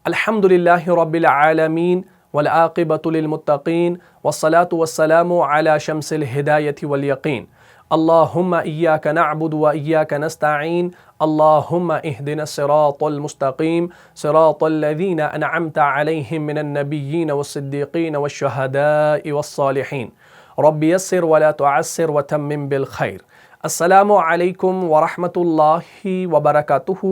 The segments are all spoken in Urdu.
الحمدللہ رب العالمین والعاقبۃ للمتقین والصلاة والسلام علی شمس الہدایۃ والیقین اللہم ایاک نعبد و ایاک نستعین اللہم اہدنا الصراط المستقیم صراط الذین انعمت علیہم من النبیین والصدیقین والشہداء والصالحین رب یسر ولا تعسر وتمم بالخیر۔ السلام علیکم ورحمۃ اللہ وبرکاتہ۔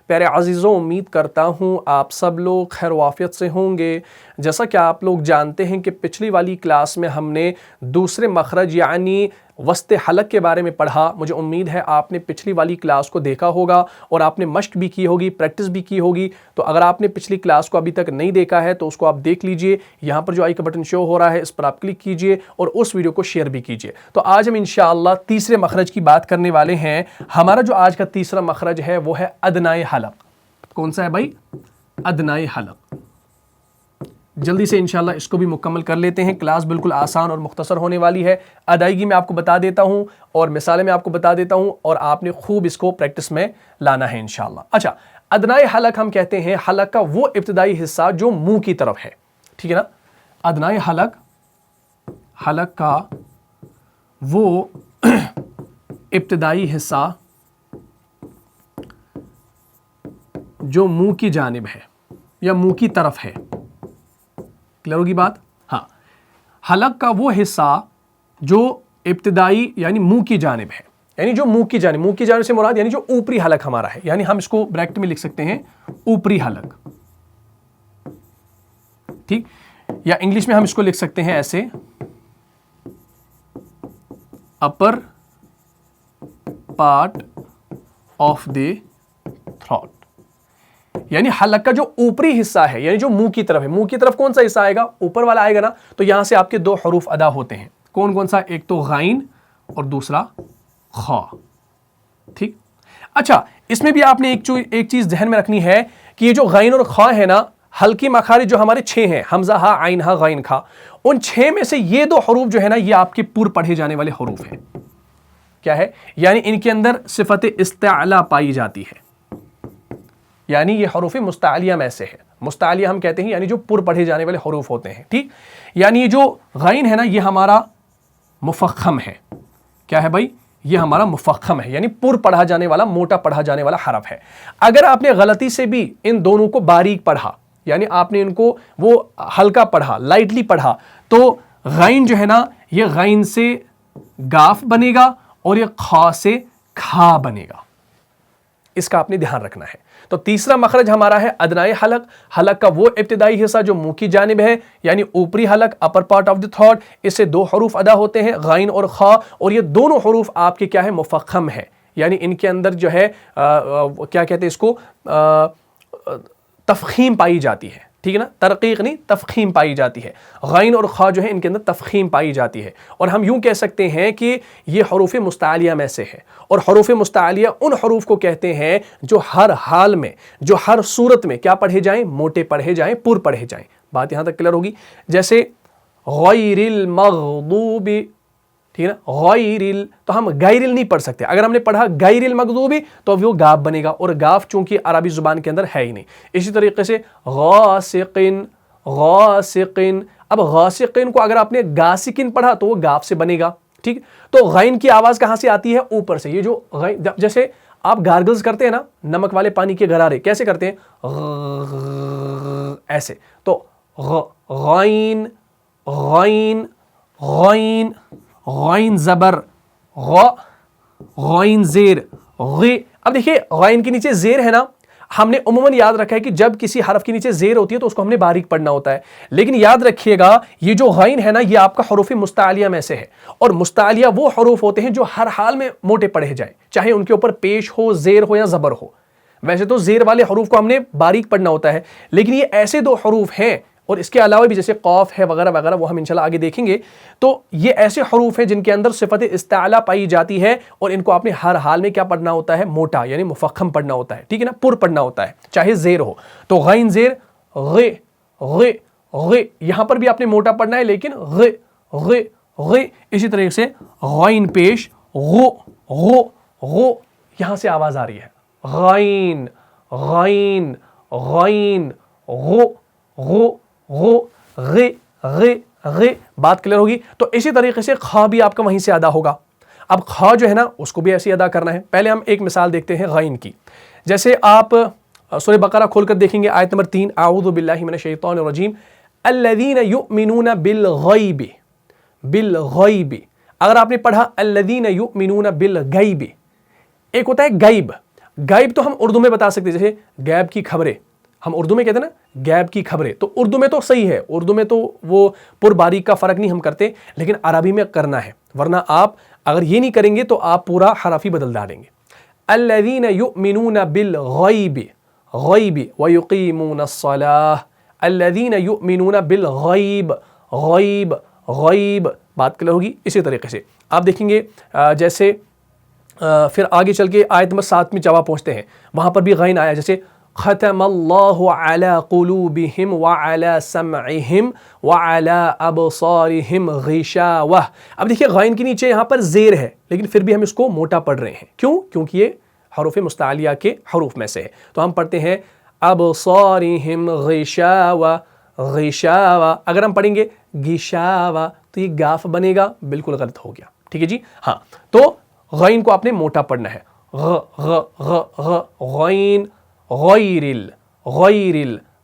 پیارے عزیزوں، امید کرتا ہوں آپ سب لوگ خیر و عافیت سے ہوں گے۔ جیسا کہ آپ لوگ جانتے ہیں کہ پچھلی والی کلاس میں ہم نے دوسرے مخرج یعنی وسط حلق کے بارے میں پڑھا۔ مجھے امید ہے آپ نے پچھلی والی کلاس کو دیکھا ہوگا اور آپ نے مشق بھی کی ہوگی، پریکٹس بھی کی ہوگی۔ تو اگر آپ نے پچھلی کلاس کو ابھی تک نہیں دیکھا ہے تو اس کو آپ دیکھ لیجئے۔ یہاں پر جو آئی کا بٹن شو ہو رہا ہے اس پر آپ کلک کیجئے اور اس ویڈیو کو شیئر بھی کیجئے۔ تو آج ہم انشاءاللہ تیسرے مخرج کی بات کرنے والے ہیں۔ ہمارا جو آج کا تیسرا مخرج ہے وہ ہے ادنائے حلق۔ کون سا ہے بھائی؟ ادنائے حلق۔ جلدی سے انشاءاللہ اس کو بھی مکمل کر لیتے ہیں۔ کلاس بالکل آسان اور مختصر ہونے والی ہے۔ ادائیگی میں آپ کو بتا دیتا ہوں اور مثالیں میں آپ کو بتا دیتا ہوں اور آپ نے خوب اس کو پریکٹس میں لانا ہے انشاءاللہ۔ اچھا، ادنائے حلق ہم کہتے ہیں حلق کا وہ ابتدائی حصہ جو منہ کی طرف ہے، ٹھیک ہے نا؟ ادنائے حلق، حلق کا وہ ابتدائی حصہ جو منہ کی جانب ہے یا منہ کی طرف ہے۔ کلیئر ہوگی بات؟ ہاں، حلق کا وہ حصہ جو ابتدائی یعنی منہ کی جانب ہے، یعنی جو منہ کی جانب سے مراد یعنی جو اوپری حلق ہمارا ہے، یعنی ہم اس کو بریکٹ میں لکھ سکتے ہیں اوپری حلق، ٹھیک؟ یا انگلش میں ہم اس کو لکھ سکتے ہیں ایسے اپر پارٹ آف دی تھروٹ، یعنی حلق کا جو اوپری حصہ ہے یعنی جو منہ کی طرف ہے۔ منہ کی طرف کون سا حصہ آئے گا؟ اوپر والا آئے گا نا۔ تو یہاں سے آپ کے دو حروف ادا ہوتے ہیں۔ کون کون سا؟ ایک تو غین اور دوسرا خا، ٹھیک؟ اچھا، اس میں بھی آپ نے ایک چیز ذہن میں رکھنی ہے کہ یہ جو غین اور خا ہے نا، حلقی مخارج جو ہمارے 6 ہیں، حمزہ ہا، عین ہا، غین کھا، ان 6 میں سے یہ 2 حروف جو ہے نا یہ آپ کے پر پڑھے جانے والے حروف ہیں۔ کیا ہے؟ یعنی ان کے اندر صفت استعلا پائی جاتی ہے، یعنی یہ حروف مستعلیہ میں سے ہے۔ مستعلیہ ہم کہتے ہیں یعنی جو پر پڑھے جانے والے حروف ہوتے ہیں، ٹھیک؟ یعنی یہ جو غین ہے نا یہ ہمارا مفخم ہے۔ کیا ہے بھائی؟ یہ ہمارا مفخم ہے، یعنی پر پڑھا جانے والا، موٹا پڑھا جانے والا حرف ہے۔ اگر آپ نے غلطی سے بھی ان دونوں کو باریک پڑھا، یعنی آپ نے ان کو وہ ہلکا پڑھا، لائٹلی پڑھا، تو غین جو ہے نا یہ غین سے گاف بنے گا اور یہ خا سے کھا بنے گا۔ اس کا آپ نے دھیان رکھنا ہے۔ تو تیسرا مخرج ہمارا ہے ادنائے حلق۔ حلق کا وہ ابتدائی حصہ جو منہ کی جانب ہے یعنی اوپری حلق، upper part of the throat. اس سے 2 حروف ادا ہوتے ہیں، غین اور خا، اور یہ دونوں حروف آپ کے کیا ہے؟ مفخم ہے، یعنی ان کے اندر جو ہے کیا کہتے ہیں اس کو؟ تفخیم پائی جاتی ہے، ٹھیک ہے نا؟ ترقیق نہیں، تفخیم پائی جاتی ہے۔ غین اور خا جو ہے ان کے اندر تفخیم پائی جاتی ہے، اور ہم یوں کہہ سکتے ہیں کہ یہ حروف مستعلیہ میں سے ہے۔ اور حروف مستعلیہ ان حروف کو کہتے ہیں جو ہر حال میں، جو ہر صورت میں کیا پڑھے جائیں؟ موٹے پڑھے جائیں، پر پڑھے جائیں۔ بات یہاں تک کلیئر ہوگی؟ جیسے غیر المغضوب، ٹھیک ہے نا؟ تو ہم غیرل نہیں پڑھ سکتے۔ اگر ہم نے پڑھا غیر المغضوب تو وہ گاف بنے گا، اور گاف چونکہ عربی زبان کے اندر ہے ہی نہیں۔ اسی طریقے سے غاسقن، اب غاسقن کو اگر آپ نے غاسقن پڑھا تو وہ گاف سے بنے گا، ٹھیک؟ تو غین کی آواز کہاں سے آتی ہے؟ اوپر سے۔ یہ جو غین، جیسے آپ گارگلز کرتے ہیں نا، نمک والے پانی کے غرارے کیسے کرتے ہیں؟ ایسے۔ تو غین، غین، غین، غین زبر غ، غین زیر غ۔ اب دیکھیے غین کے نیچے زیر ہے نا، ہم نے عموماً یاد رکھا ہے کہ جب کسی حرف کے نیچے زیر ہوتی ہے تو اس کو ہم نے باریک پڑھنا ہوتا ہے، لیکن یاد رکھیے گا یہ جو غین ہے نا یہ آپ کا حروف مستعلیہ میں سے ہے، اور مستعلیہ وہ حروف ہوتے ہیں جو ہر حال میں موٹے پڑھے جائیں، چاہے ان کے اوپر پیش ہو، زیر ہو یا زبر ہو۔ ویسے تو زیر والے حروف کو ہم نے باریک پڑھنا ہوتا ہے، لیکن یہ ایسے 2 حروف ہیں، اور اس کے علاوہ بھی جیسے قاف ہے وغیرہ وغیرہ، وہ ہم انشاءاللہ آگے دیکھیں گے۔ تو یہ ایسے حروف ہیں جن کے اندر صفت استعلا پائی جاتی ہے، اور ان کو آپ نے ہر حال میں کیا پڑھنا ہوتا ہے؟ موٹا، یعنی مفخم پڑھنا ہوتا ہے، ٹھیک ہے نا؟ پر پڑھنا ہوتا ہے، چاہے زیر ہو۔ تو غین زیر غ، غ، غ، یہاں پر بھی آپ نے موٹا پڑھنا ہے لیکن غ، غ، غ۔ اسی طریقے سے غین پیش غ، غ، غ، یہاں سے آواز آ رہی ہے، غین، غین، غین، غو غو غو غ غ غ. بات کلیئر ہوگی. تو اسی طریقے سے خا بھی آپ کا وہیں سے ادا ہوگا. اب خا جو ہے نا اس کو بھی ایسے ادا کرنا ہے. پہلے ہم ایک مثال دیکھتے ہیں غین کی. جیسے آپ سورہ بقرہ کھول کر دیکھیں گے آیت نمبر 3 اعوذ باللہ من الشیطان الرجیم الذین یؤمنون بالغیب بالغیب. اگر آپ نے پڑھا الذین یؤمنون بالغیب, ایک ہوتا ہے غیب. غیب تو ہم اردو میں بتا سکتے ہیں جیسے غیب کی خبریں, ہم اردو میں کہتے ہیں نا غیب کی خبریں, تو اردو میں تو صحیح ہے, اردو میں تو وہ پر باریک کا فرق نہیں ہم کرتے, لیکن عربی میں کرنا ہے, ورنہ آپ اگر یہ نہیں کریں گے تو آپ پورا حرف ہی بدل ڈالیں گے. الذین یؤمنون بالغیب غیب ویقیمون الصلاۃ. الذین یؤمنون بالغیب غیب غیب. بات کلیئر ہوگی. اسی طریقے سے آپ دیکھیں گے جیسے پھر آگے چل کے آیت نمبر 7 میں جب آپ پہنچتے ہیں وہاں پر بھی غین آیا, جیسے ختم اللہ علی قلوبہم وعلی سمعہم وعلی ابصارہم غشاوہ. اب دیکھیے غین کے نیچے یہاں پر زیر ہے, لیکن پھر بھی ہم اس کو موٹا پڑھ رہے ہیں. کیوں؟ کیونکہ یہ حروف مستعلیہ کے حروف میں سے ہے. تو ہم پڑھتے ہیں ابصارہم غشاوہ غشاوہ. اگر ہم پڑھیں گے غشاوہ تو یہ گاف بنے گا, بالکل غلط ہو گیا. ٹھیک ہے جی. ہاں, تو غین کو آپ نے موٹا پڑھنا ہے. غ غ غ غ غین غیر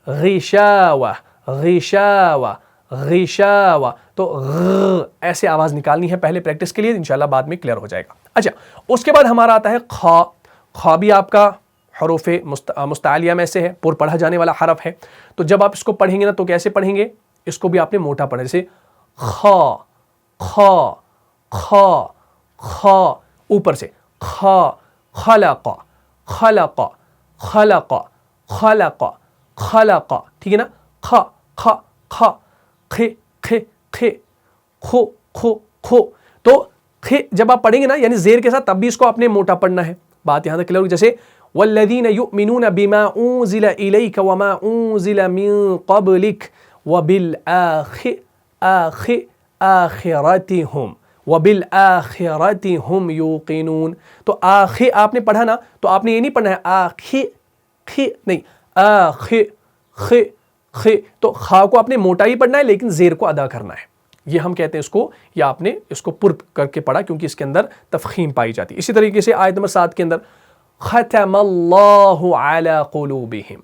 غشاوہ غشاوہ غشاوہ. تو غ ایسے آواز نکالنی ہے پہلے پریکٹس کے لیے, انشاءاللہ بعد میں کلیئر ہو جائے گا. اچھا, اس کے بعد ہمارا آتا ہے خا. خا بھی آپ کا حروف مستعلیہ میں سے ہے, پر پڑھا جانے والا حرف ہے. تو جب آپ اس کو پڑھیں گے نا تو کیسے پڑھیں گے, اس کو بھی آپ نے موٹا پڑھا, جیسے خا خا خا خا اوپر سے خا خلق خلق خلق خلق خلق. ٹھیک ہے نا. خ خ خ خ خ خ خو خو خو. تو خ جب آپ پڑھیں گے نا یعنی زیر کے ساتھ, تب بھی اس کو آپ نے موٹا پڑھنا ہے. بات یہاں تک کلیئر ہوگی. جیسے والذین یؤمنون بما انزل الیک وما انزل من قبلک وبالآخرۃ هم یوقنون. تو آخ آپ نے پڑھا نا تو آپ نے یہ نہیں پڑھنا ہے آخ خ نہیں, آخ خ خ. تو خا کو آپ نے موٹا ہی پڑھنا ہے لیکن زیر کو ادا کرنا ہے. یہ ہم کہتے ہیں اس کو, یا آپ نے اس کو پر کر کے پڑھا کیونکہ اس کے اندر تفخیم پائی جاتی ہے. اسی طریقے سے آیت نمبر 7 کے اندر ختم اللہ علی قلوبہم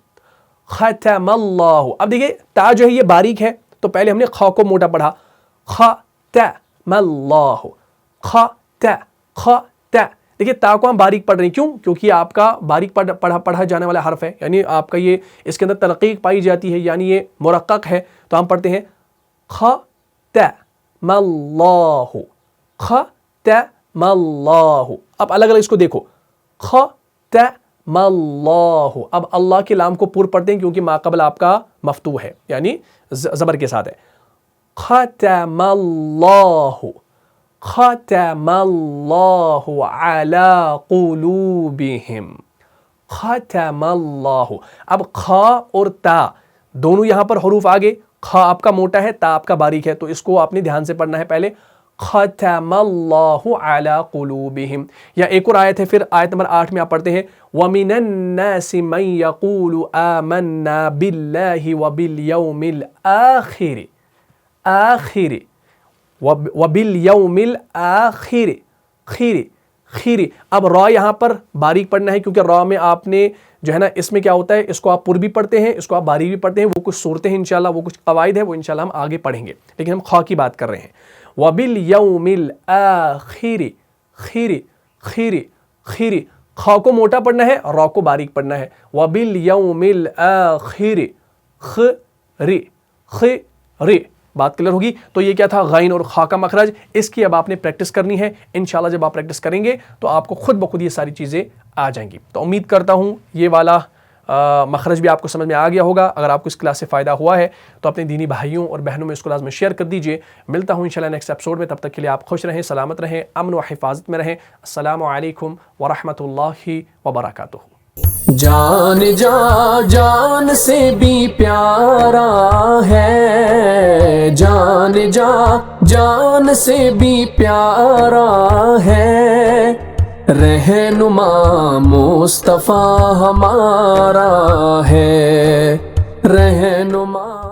ختم اللہ. اب دیکھیے تا جو ہے یہ باریک ہے, تو پہلے ہم نے خا کو موٹا پڑھا, ختم اللہ خ ت خ ت. دیکھیے تا کو ہم باریک پڑھ رہے ہیں, کیوں؟ کیونکہ یہ آپ کا باریک پڑھا جانے والا حرف ہے, یعنی آپ کا یہ اس کے اندر ترقیق پائی جاتی ہے, یعنی یہ مرقق ہے. تو ہم پڑھتے ہیں ختم اللہ ختم اللہ. اب الگ الگ اس کو دیکھو, ختم اللہ. اب اللہ کے لام کو پر پڑھتے ہیں کیونکہ ما قبل آپ کا مفتوح ہے, یعنی زبر کے ساتھ ہے. ختم اللہ ختم اللہ علی قلوبہم ختم اللہ. اب خا اور تا دونوں یہاں پر حروف آگے, خا آپ کا موٹا ہے, تا آپ کا باریک ہے, تو اس کو آپ نے دھیان سے پڑھنا ہے. پہلے ختم اللہ علی قلوبہم. یا ایک اور آیت ہے, پھر آیت نمبر 8 میں آپ پڑھتے ہیں وَمِنَ النَّاسِ مَن يَقُولُ آمَنَّا بِاللَّهِ وَبِالْيَوْمِ الْآخِرِ آخِرِ وَبِالْيَوْمِ الْآخِرِ خِرِ خِرِ. اب را یہاں پر باریک پڑھنا ہے کیونکہ را میں آپ نے جو ہے نا اس میں کیا ہوتا ہے, اس کو آپ پر بھی پڑھتے ہیں, اس کو آپ باریک بھی پڑھتے ہیں. وہ کچھ صورتیں ہیں انشاءاللہ, وہ کچھ قواعد ہیں, وہ انشاءاللہ ہم آگے پڑھیں گے, لیکن ہم خا کی بات کر رہے ہیں. وَبِالْيَوْمِ الْآخِرِ خِرِ خِرِ خِرِ. خا کو موٹا پڑھنا ہے, را کو باریک پڑھنا ہے. وَبِالْيَوْمِ الْآخِرِ خِرِ خِرِ. بات کلیئر ہوگی. تو یہ کیا تھا, غین اور خا کا مخرج. اس کی اب آپ نے پریکٹس کرنی ہے. انشاءاللہ جب آپ پریکٹس کریں گے تو آپ کو خود بخود یہ ساری چیزیں آ جائیں گی. تو امید کرتا ہوں یہ والا مخرج بھی آپ کو سمجھ میں آ گیا ہوگا. اگر آپ کو اس کلاس سے فائدہ ہوا ہے تو اپنے دینی بھائیوں اور بہنوں میں اس کو لازم شیئر کر دیجئے. ملتا ہوں انشاءاللہ نیکسٹ ایپیسوڈ میں. تب تک کے لیے آپ خوش رہیں, سلامت رہیں, امن و حفاظت میں رہیں. السلام علیکم ورحمۃ اللہ وبرکاتہ. جان جان سے بھی پیارا ہے, جان سے بھی پیارا ہے, رہنما مصطفیٰ ہمارا ہے. رہنما